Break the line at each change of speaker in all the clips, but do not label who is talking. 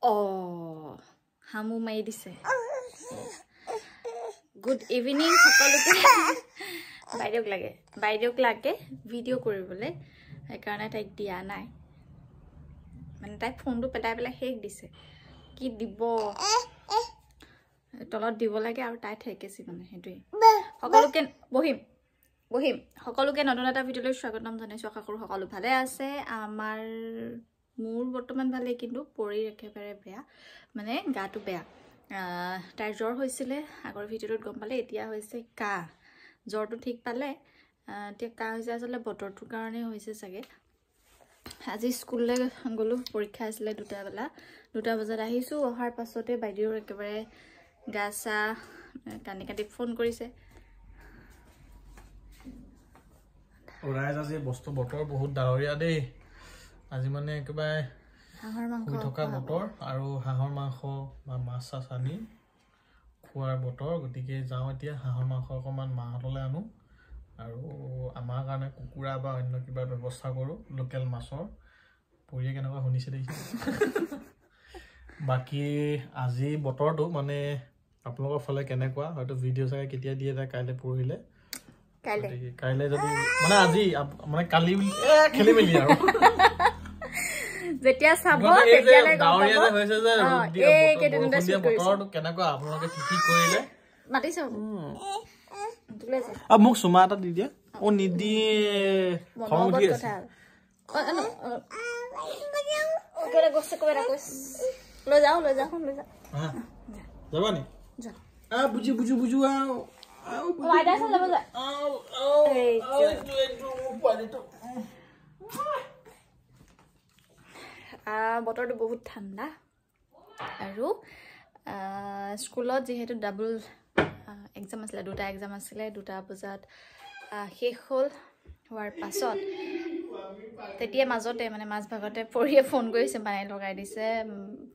Oh, hamu mai dise. Good evening, সকলোকে বাইদেউক লাগে ভিডিও কৰিবলে সেইকাৰণে তাইক দিয়া নাই মানে তাই ফোনটো পেলাই হেক দিছে কি দিব তলত দিব লাগে আৰু তাই ঠেকেছি মানে হেতুই সকলোকে বহিম সকলোকে নতুন এটা ভিডিওলৈ স্বাগতম জনাইছো আশা কৰো সকলো ভালে আছে আমাৰ মোৰ বৰ্তমান ভালে কিন্তু পৰি একেবাৰে বেয়া মানে গাটো বেয়া তাইৰ জ্বৰ হৈছিলে আগৰ ভিডিওত গম পালে এতিয়া হৈছে কাহ জ্বৰটো ঠিক পালে এতিয়া কাহ হৈছে আসলে বতৰটোৰ কাৰণে হৈছে চাগে আজি স্কুললৈ গলো পৰীক্ষা আছিলে 2 বজাত আহিছো অহাৰ পাছতে বাইদেউৰ একেবাৰে গাছা কানি ফোন কৰিছে
ওৰাই আজি বস্তু বতৰ বহুত ডাৱৰীয়া দেই আজি মানে একেবাৰে
হাঁহৰ মাংস
থকা বতৰ আৰু হাঁহৰ মাংস বা মাছ আনি খোৱাৰ বতৰ গতিকে যাওঁ এতিয়া হাঁহৰ মাংস অকমান মাহতলৈ আনো আৰু আমাৰ কাৰণে কুকুৰা বা অন্য কিবা ব্যৱস্থা কৰো লোকেল মাছৰ পৰিয়ে কেনেকুৱা শুনিছে দেই বাকি আজি বতৰটো মানে আপোনালোকৰ ফালে কেনেকুৱা হয়তো ভিডিও চাই কেতিয়া দিয়ে তা কাইলে পৰহিলে কাইলে যদি মানে আজি মানে কালি খেলি মেলি আৰু
যেতিয়া চাব তেতিয়ালে
ডাৱৰীয়া হৈছে যে এই কেদিনতে বতৰটো কেনেকুৱা আপোনালোকে কি কৰিলে
মাতিছো
আ মোক সুমা এটা দি দিয়া ও নিদি খং উঠি আছে
ওকেৰে গছে কইৰা কইছ লৈ যাও
হ্যাঁ যাবা নি
যা
আ বুজু আও
ওয়াইডা চলে বজা এই
পালিটো
বতৰটো বহুত ঠাণ্ডা আৰু স্কুলত যেহেতু ডাবল এক্সাম আছিল দুটা এক্সাম আছিল 2 বজাত শেষ হ'ল হোৱাৰ পাছত তেতিয়া মাজতে মানে মাছ ভাগতে পৰিয়ে ফোন কৰিছে মানে লগাই দিছে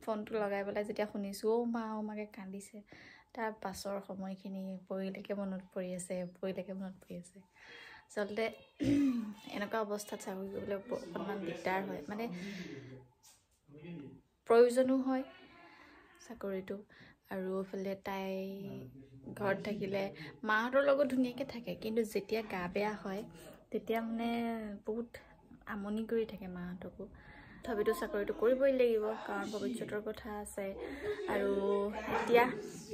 ফোনটো লগাই পেলাই যেতিয়া শুনিছো মাকে কান্দিছে তাৰ পাছৰ সময়খিনি পৰিলেকে মনত পৰি আছে আচলতে এনেকুৱা অৱস্থাত চাকৰি কৰিবলৈ অকণমান দিগদাৰ হয় মানে প্ৰয়োজনো হয় চাকৰিটো আৰু ফলে তাই ঘৰত থাকিলে মাহঁতৰ লগত ধুনীয়াকৈ থাকে কিন্তু যেতিয়া গা বেয়া হয় তেতিয়া মানে বহুত আমনি কৰি থাকে মাহঁতকো তথাপিতো চাকৰিটো কৰিবই লাগিব কাৰণ ভৱিষ্যতৰ কথা আছে আৰু এতিয়া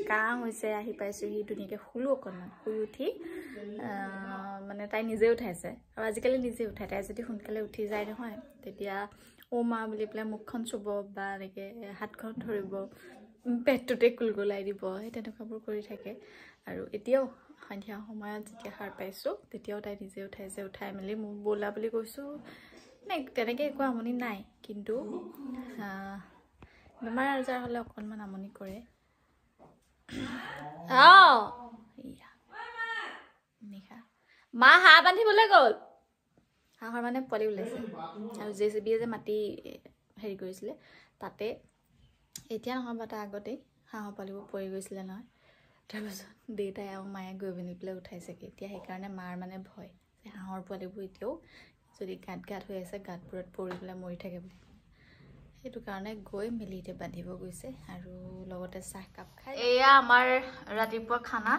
কাহ হৈছে আহি পাইছোহি ধুনীয়াকৈ শুলো অকণমান শুই উঠি মানে তাই নিজে উঠাইছে আৰু আজিকালি নিজে উঠাই তাই যদি সোনকালে উঠি যায় নহয় তেতিয়া ও মা বুলি পেলাই মুখখন চুব বা এনেকৈ হাতখন ধৰিব পেটটোতে কুলকুলাই দিব সেই তেনেকুৱাবোৰ কৰি থাকে আৰু এতিয়াও সন্ধিয়া সময়ত যেতিয়া সাৰ পাইছোঁ তেতিয়াও তাই নিজে উঠাই মেলি মোক বোলা বুলি কৈছোঁ মানে তেনেকৈ একো আমনি নাই কিন্তু বেমাৰ আজাৰ হ'লে অকণমান আমনি কৰে নিশা মা হাঁহ বান্ধিবলৈ গ'ল হাঁহৰ মানে পোৱালি ওলাইছে আৰু জেচিবিয়ে যে মাটি হেৰি কৰিছিলে তাতে এতিয়া নহয় বা তাৰ আগতেই হাঁহৰ পোৱালিবোৰ পৰি গৈছিলে নহয় তাৰপিছত দেউতাই আৰু মায়ে গৈ পিনি পেলাই উঠাইছেগৈ এতিয়া সেইকাৰণে মাৰ মানে ভয় যে হাঁহৰ পোৱালিবোৰ এতিয়াও যদি গাঁত হৈ আছে গাঁতবোৰত পৰি পেলাই মৰি থাকে বুলি সেইটো কাৰণে গৈ মেলি এতিয়া বান্ধিব গৈছে আৰু লগতে চাহ কাপ খাই এয়া আমাৰ ৰাতিপুৱা খানা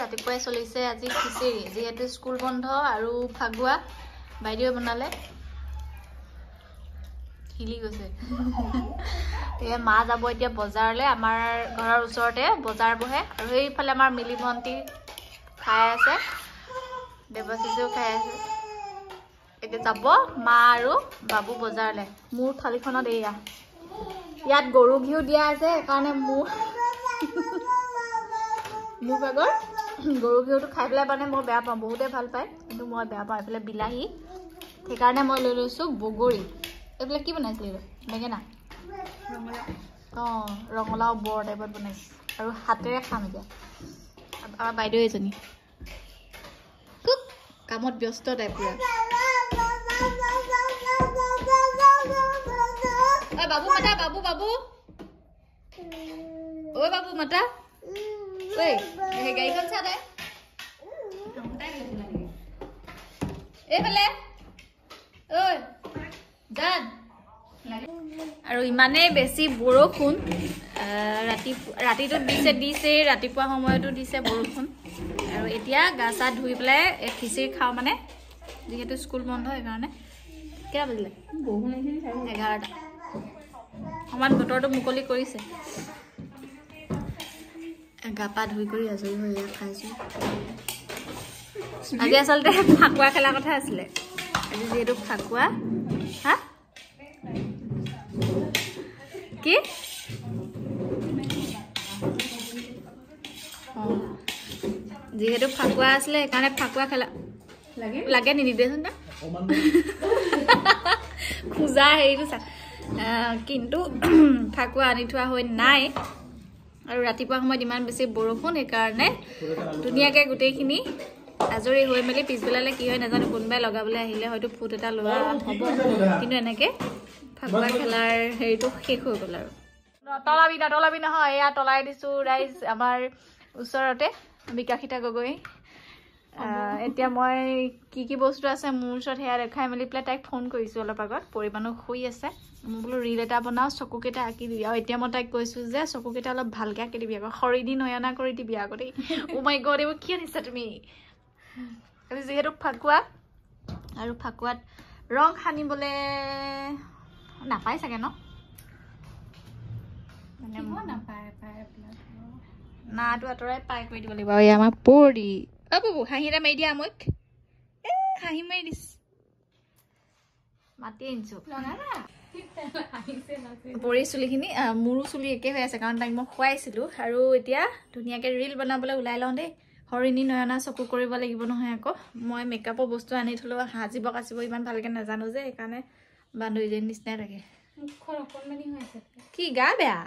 ৰাতিপুৱাই চলিছে আজি খিচিৰি যিহেতু স্কুল বন্ধ আৰু ফাগুৱা বাইদেৱে বনালে হিলি গৈছে এয়া মা যাব এতিয়া বজাৰলৈ আমাৰ ঘৰৰ ওচৰতে বজাৰ বহে আৰু সেইফালে আমাৰ মিলি ভণ্টি খাই আছে দেৱশিষেও খাই আছে এতিয়া যাব মা আৰু বাবু বজাৰলৈ মোৰ থালিখনত এয়া ইয়াত গৰু ঘিউ দিয়া আছে সেইকাৰণে মোৰ ভাগৰ গৰু ঘিউটো খাই পেলাই মানে মই বেয়া পাওঁ বহুতে ভাল পায় কিন্তু মই বেয়া পাওঁ এইফালে বিলাহী সেইকাৰণে মই লৈ লৈছোঁ বগৰী এইবিলাক কি বনাইছিলে বেঙেনা অঁ ৰঙালাও বৰ টাইপত বনাইছে আৰু হাতেৰে খাম এতিয়া আমাৰ বাইদেউ এজনী কামত ব্যস্ত তাই পুৰা বাবু মাতা বাবু ঐ বাবু মাতা ঐ সেই গাড়ীখন চা দে এইফালে ঐ জান আৰু ইমানেই বেছি বৰষুণ ৰাতিটো দিছে ৰাতিপুৱা সময়তো দিছে বৰষুণ আৰু এতিয়া গা চা ধুই পেলাই খিচিৰি খাওঁ মানে যিহেতু স্কুল বন্ধ সেইকাৰণে কেইটা বাজিলে 11টা সমান বতৰটো মুকলি কৰিছে গা পা ধুই কৰি আজৰি হৈ খাইছোঁ আজি আচলতে ফাকুৱা খেলা কথা আছিলে আজি যিহেতু ফাকুৱা হা কি যিহেতু ফাকুৱা আছিলে সেইকাৰণে ফাকুৱা খেলা লাগে নিদিদেচোন না খোজা হেৰিটো চা কিন্তু ফাকুৱা আনি থোৱা হৈ নাই আৰু ৰাতিপুৱা সময়ত ইমান বেছি বৰষুণ সেইকাৰণে ধুনীয়াকৈ গোটেইখিনি আজৰি হৈ মেলি পিছবেলালৈ কি হয় নাজানো কোনোবাই লগাবলৈ আহিলে হয়তো ফুট এটা লোৱা হ'ব কিন্তু এনেকৈ ফাকুৱা খেলাৰ হেৰিটো শেষ হৈ গ'ল আৰু তলাবি নহয় এয়া তলাই দিছোঁ ৰাইজ আমাৰ ওচৰতে বিকাশিতা গগৈ এতিয়া মই কি বস্তু আছে মোৰ ওচৰত সেয়া দেখাই মেলি পেলাই তাইক ফোন কৰিছোঁ অলপ আগত পৰিমাণো শুই আছে মই বোলো ৰীল এটা বনাওঁ চকুকেইটা আঁকি দিবি আৰু এতিয়া মই তাইক কৈছোঁ যে চকুকেইটা অলপ ভালকৈ আঁকি দিবি আকৌ খৰিদি নয়না কৰি দিবি আকৌ দেই অ' মাই গড এইবোৰ কি আনিছা তুমি যিহেতু ফাকুৱা আৰু ফাকুৱাত ৰং সানিবলৈ নাপায় চাগে ন নাটো আঁতৰাই পাই কৰি দিব লাগিব আৰু আমাৰ পৰি অ' বাবু হাঁহি এটা মাৰি দিয়া মোক হাঁহি মাৰি দিছ মাতি আনিছোঁ পৰি চুলিখিনি মোৰো চুলি একে হৈ আছে কাৰণ তাইক মই খুৱাইছিলোঁ আৰু এতিয়া ধুনীয়াকৈ ৰীল বনাবলৈ ওলাই লওঁ দেই হৰিণী নয়না চকু কৰিব লাগিব নহয় আকৌ মই মেকআপৰ বস্তু আনি থ'লেও সাজিব কাচিব ইমান ভালকৈ নাজানো যে সেইকাৰণে বান্ধৱীজনীৰ নিচিনাই লাগে কি গা বেয়া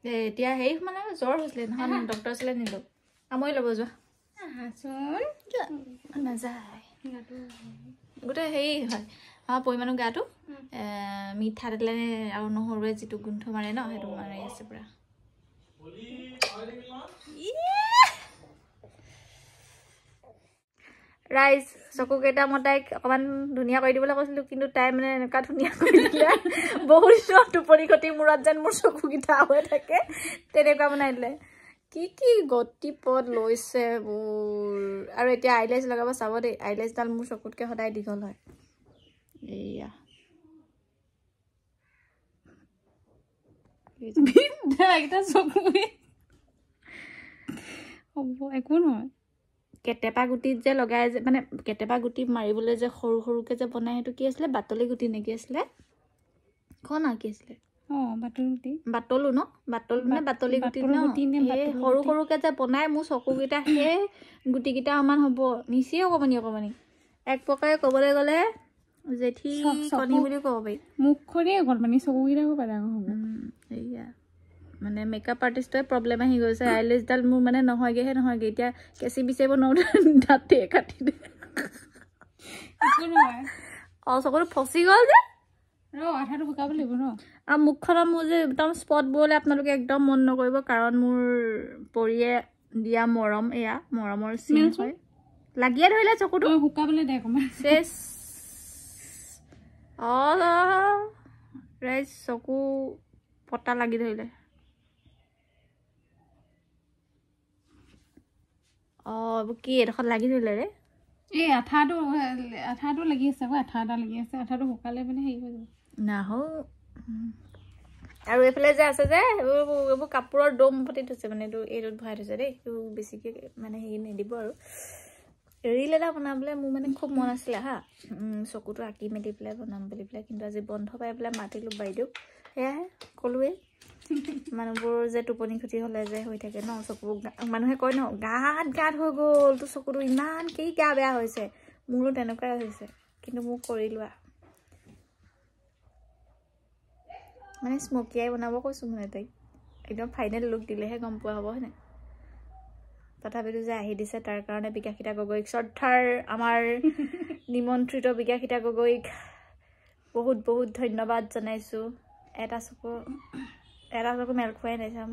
এতিয়া হেৰি মানে জ্বৰ হৈছিলে নহয় ডক্টৰ ওচৰলৈ নিলোঁ আমৰি ল'ব যোৱা নাযায় গোটেই হেৰি হয় আমাৰ পৰিমাণৰ গাটো মিঠাতেলে আৰু নহৰুৱে যিটো গোন্ধ মাৰে ন সেইটো মাৰি আছে পুৰা ৰাইজ চকুকেইটা মই তাইক অকণমান ধুনীয়া কৰি দিবলৈ কৈছিলোঁ কিন্তু তাই মানে এনেকুৱা ধুনীয়া কৰি দিলে বহুত টোপনি ক্ষতি মূৰত যেন মোৰ চকুকেইটা হৈ থাকে তেনেকুৱা বনাই দিলে কি গতি পথ লৈছে মোৰ আৰু এতিয়া আইলেছ লগাব চাব দেই আইলেছডাল মোৰ চকুতকৈ সদায় দীঘল হয় এয়া
একো নহয়
কেটেপা গুটিত যে লগাই যে মানে কেটেপা গুটি মাৰিবলৈ যে সৰু সৰুকৈ যে বনাই সেইটো কি আছিলে বাটলি গুটি নেকি আছিলে খন আৰু কি আছিলে বাটলো ন বাটল নে বাটলি গুটি ন সৰু সৰুকৈ যে বনাই মোৰ চকুকেইটা সেই গুটিকেইটা সমান হ'ব নিচেই অকণমানি এক প্ৰকাৰে ক'বলৈ গ'লে জেঠি কণী বুলিও ক'ব পাৰি
মুখখনেই অকণমানি চকুকেইটা হ'ব
সেয়া মানে মেকআপ আৰ্টিষ্টৰে প্ৰব্লেম আহি গৈছে আইলেছডাল মোৰ মানে নহয়গৈহে এতিয়া কেঁচি বিচাৰিব নোৱাৰোঁ দাঁতে কাটি দে অঁ চকুটো ফচি গ'ল যে
আঠাটো শুকাব লাগিব ন
আৰু মুখখনত মোৰ যে একদম স্পটবোৰলৈ আপোনালোকে একদম মন নকৰিব কাৰণ মোৰ পৰিয়ে দিয়া মৰম এয়া মৰমৰ চিন হয় লাগিয়ে ধৰিলে চকুটো
শুকাবলৈ দে অকণমান
চেচ অঁ ৰাইজ চকু পতা লাগি ধৰিলে অঁ এইবোৰ কি এডোখৰত লাগি ধৰিলে ৰে
এই আঠাটো লাগি আছে আকৌ আঠা এটা লাগি আছে আঠাটো শুকালে মানে হেৰি হৈ যাব
নাহো আৰু এইফালে যে আছে যে এইবোৰ কাপোৰৰ দম পাতি থৈছে মানে এইটোত ভৰাই থৈছে দেই এইটো বেছিকৈ মানে হেৰি নিদিব আৰু ৰীল এটা বনাবলৈ মোৰ মানে খুব মন আছিলে হা চকুটো আঁকি মেলি পেলাই বনাম বুলি পেলাই কিন্তু আজি বন্ধ পাই পেলাই মাতিলোঁ বাইদেউ সেয়াহে ক'লোৱেই মানুহবোৰ যে টোপনি ক্ষতি হ'লে যে হৈ থাকে ন চকু মানুহে কয় ন গাত হৈ গ'ল তোৰ চকুটো ইমান কি গা বেয়া হৈছে মোৰো তেনেকুৱাই হৈছে কিন্তু মোক কৰি লোৱা মানে স্মকিয়াই বনাব কৈছোঁ মানে তাইক একদম ফাইনেল লুক দিলেহে গম পোৱা হ'ব হয়নে তথাপিতো যে আহি দিছে তাৰ কাৰণে বিকাশিতা গগৈক শ্ৰদ্ধাৰ আমাৰ নিমন্ত্ৰিত বিকাশিতা গগৈক বহুত বহুত ধন্যবাদ জনাইছোঁ এটা চকু মেল খুৱাই নাই চাম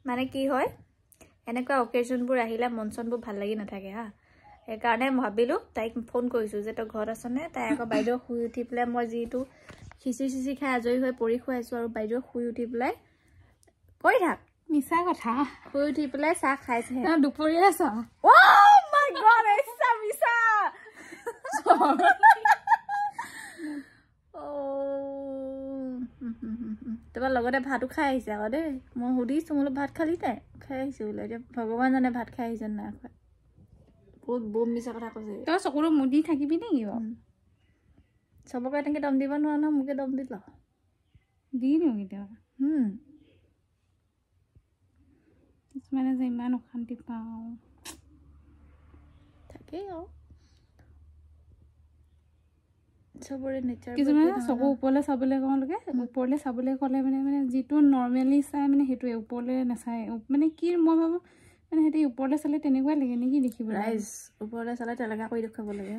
মানে কি হয় এনেকুৱা অকেজনবোৰ আহিলে মন চনবোৰ ভাল লাগি নাথাকে হা সেইকাৰণে ভাবিলোঁ তাইক ফোন কৰিছোঁ যে তই ঘৰত আছনে তাই আকৌ বাইদেউ শুই উঠি পেলাই মই যিটো খিচিৰি খাই আজৰি হৈ পৰি খুৱাইছোঁ আৰু বাইদেউ শুই উঠি পেলাই কৈ থাক
মিছা কথা
শুই উঠি পেলাই চাহ খাইছেহে
দুপৰীয়া চাহ
তোমাৰ লগতে ভাতো খাই আহিছে আকৌ দেই মই সুধিছোঁ বোলো ভাত খালি তাই খাই আহিছোঁ বোলে এতিয়া ভগৱান জানে ভাত খাই আহিছে নাই খোৱা বহুত বম মিছা কথা কৈছে
তই চকুটো মুদি থাকিবি নেকি বাৰু
চবকে তেনেকৈ দম দিব নোৱাৰো নহয় মোকে দম দি ল
দি দিওঁ কেতিয়াবা কিছুমানে যে ইমান অশান্তি পাওঁ
থাকেই আৰু চবৰে নেচাৰ
কিছুমানে চকু ওপৰলৈ চাবলৈ কওঁলোকে ওপৰলৈ চাবলৈ ক'লে মানে যিটো নৰ্মেলি চাই মানে সেইটোৱে ওপৰলৈ নাচায় মানে কি মই ভাবোঁ মানে সিহঁতে ওপৰলৈ চালে তেনেকুৱাই লাগে নেকি দেখিবলৈ
ৰাইজ ওপৰলৈ চালে তেলেকা কৰি দেখুৱাব লাগে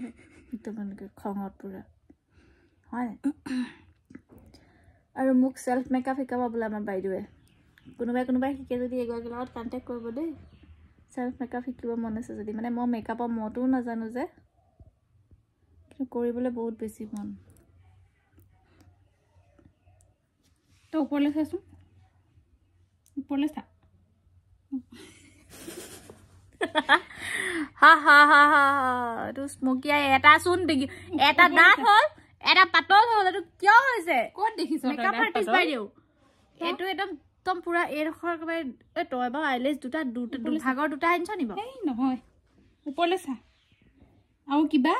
তোমালোকে খঙত পূৰা হয় আৰু মোক চেল্ফ মেকআপ শিকাব বোলে আমাৰ বাইদেৱে কোনোবাই শিকে যদি এগৰাকীৰ লগত কণ্টেক্ট কৰিব দেই চেল্ফ মেকআপ শিকিব মন আছে যদি মানে মই মেকআপৰ মটোও নাজানো যে কিন্তু কৰিবলৈ বহুত বেছি মন
তই ওপৰলৈ চাচোন ওপৰলৈ চা
হা হা হা হা এইটো স্মকিয়াই এটা চোন দেখি এটা দাঁত হ'ল এটা পাতল হ'ল এইটো কিয় হৈছে
ক'ত দেখিছ
মেকআপ আৰ্টিষ্ট বাইদেউ এইটো একদম পুৰা এইডোখৰ একেবাৰে তই বাৰু আইলেছ দুভাগৰ দুটা আনিছ নি বাৰু
এই নহয় ওপৰলৈ চা আৰু কিবা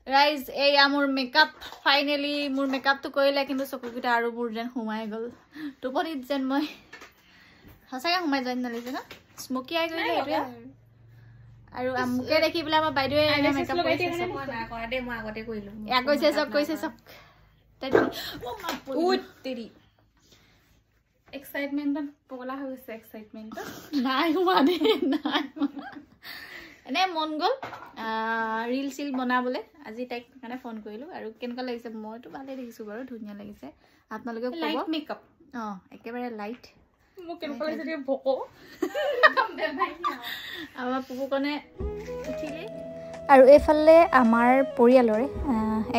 ৰাইজ এয়া মোৰ মেকআপ ফাইনেলি মোৰ মেকআপটো কৰিলে কিন্তু চকুকেইটা আৰু মোৰ যেন সোমাই গ'ল টোপনিত যেন মই সঁচাকৈ সোমাই যোৱা নালাগিছে ন স্মকি আই কৰিলে এইটোৱে আৰু মোকে দেখি পেলাই আমাৰ বাইদেৱে মেকআপ কৰিছে
এক্সাইটমেণ্টত পগলা হৈ গৈছে এক্সাইটমেণ্টত
নাই হোৱা দেই নাই এনে মন গ'ল ৰিল চিল বনাবলৈ আজি তাইক কাৰণে ফোন কৰিলোঁ আৰু কেনেকুৱা লাগিছে মইতো ভালেই দেখিছোঁ বাৰু ধুনীয়া লাগিছে আপোনালোকে
লাইট মেকআপ
অঁ একেবাৰে লাইট
মোক কেনেকুৱা লাগিছে ভোকো
আমাৰ পুপুকণে উঠিলেই আৰু এইফালে আমাৰ পৰিয়ালৰে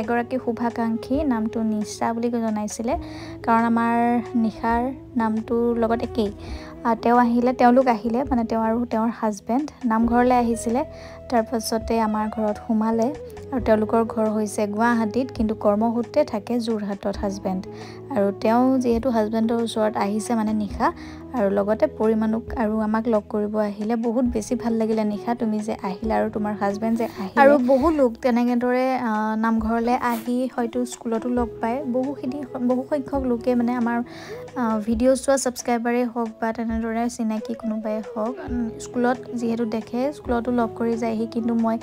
এগৰাকী শুভাকাংক্ষী নামটো নিশা বুলি জনাইছিলে কাৰণ আমাৰ নিশাৰ নামটোৰ লগত একেই তেওঁলোক আহিলে মানে তেওঁ আৰু তেওঁৰ হাজবেণ্ড নামঘৰলৈ আহিছিলে তাৰপাছতে আমাৰ ঘৰত সোমালে আৰু তেওঁলোকৰ ঘৰ হৈছে গুৱাহাটীত কিন্তু কৰ্মসূত্ৰে থাকে যোৰহাটত হাজবেণ্ড আৰু তেওঁ যিহেতু হাজবেণ্ডৰ ওচৰত আহিছে মানে নিশা আৰু লগতে পৰিমাণক আৰু আমাক লগ কৰিব আহিলে বহুত বেছি ভাল লাগিলে নিশা তুমি যে আহিলা আৰু তোমাৰ হাজবেণ্ড যে আহিলে আৰু বহু লোক তেনেদৰে নামঘৰলৈ আহি হয়তো স্কুলতো লগ পায় বহু সংখ্যক লোকে মানে আমাৰ ভিডিঅ' চোৱা ছাবস্ক্ৰাইবাৰেই হওক বা তেনেদৰে চিনাকি কোনোবাই হওক স্কুলত যিহেতু দেখে স্কুলতো লগ কৰি যায়হি কিন্তু মই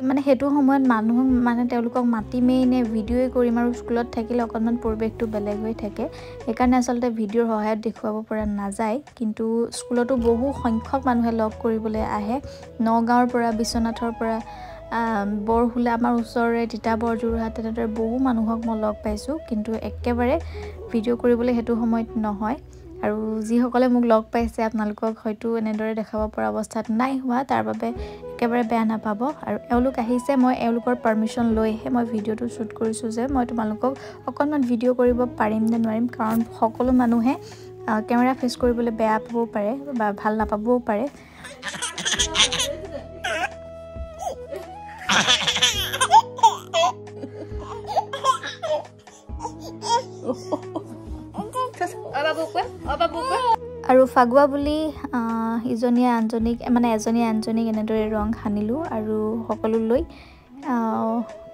মানে সেইটো সময়ত মানুহক মানে তেওঁলোকক মাতিমেই নে ভিডিঅ'ই কৰিম আৰু স্কুলত থাকিলে অকণমান পৰিৱেশটো বেলেগ হৈ থাকে সেইকাৰণে আচলতে ভিডিঅ'ৰ সহায়ত দেখুৱাব পৰা নাযায় কিন্তু স্কুলতো বহু সংখ্যক মানুহে লগ কৰিবলৈ আহে নগাঁৱৰ পৰা বিশ্বনাথৰ পৰা বৰহোলা আমাৰ ওচৰৰে তিতাবৰ যোৰহাট তেনেদৰে বহু মানুহক মই লগ পাইছোঁ কিন্তু একেবাৰে ভিডিঅ' কৰিবলৈ সেইটো সময়ত নহয় আৰু যিসকলে মোক লগ পাইছে আপোনালোকক হয়তো এনেদৰে দেখাব পৰা অৱস্থাত নাই হোৱা তাৰ বাবে একেবাৰে বেয়া নাপাব আৰু এওঁলোক আহিছে মই এওঁলোকৰ পাৰ্মিশ্যন লৈহে মই ভিডিঅ'টো শ্বুট কৰিছোঁ যে মই তোমালোকক অকণমান ভিডিঅ' কৰিব পাৰিম নে নোৱাৰিম কাৰণ সকলো মানুহে কেমেৰা ফেচ কৰিবলৈ বেয়া পাবও পাৰে বা ভাল নাপাবও পাৰে আৰু ফাগুৱা বুলি ইজনীয়ে আনজনীক মানে এজনীয়ে আনজনীক এনেদৰে ৰং সানিলোঁ আৰু সকলোলৈ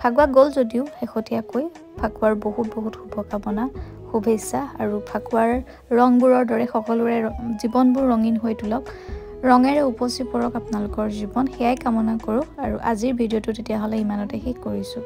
ফাগুৱা গ'ল যদিও শেহতীয়াকৈ ফাকুৱাৰ বহুত শুভকামনা শুভেচ্ছা আৰু ফাকুৱাৰ ৰংবোৰৰ দৰে সকলোৰে জীৱনবোৰ ৰঙীন হৈ তোলক ৰঙেৰে উপচি পৰক আপোনালোকৰ জীৱন সেয়াই কামনা কৰোঁ আৰু আজিৰ ভিডিঅ'টো তেতিয়াহ'লে ইমানতে শেষ কৰিছোঁ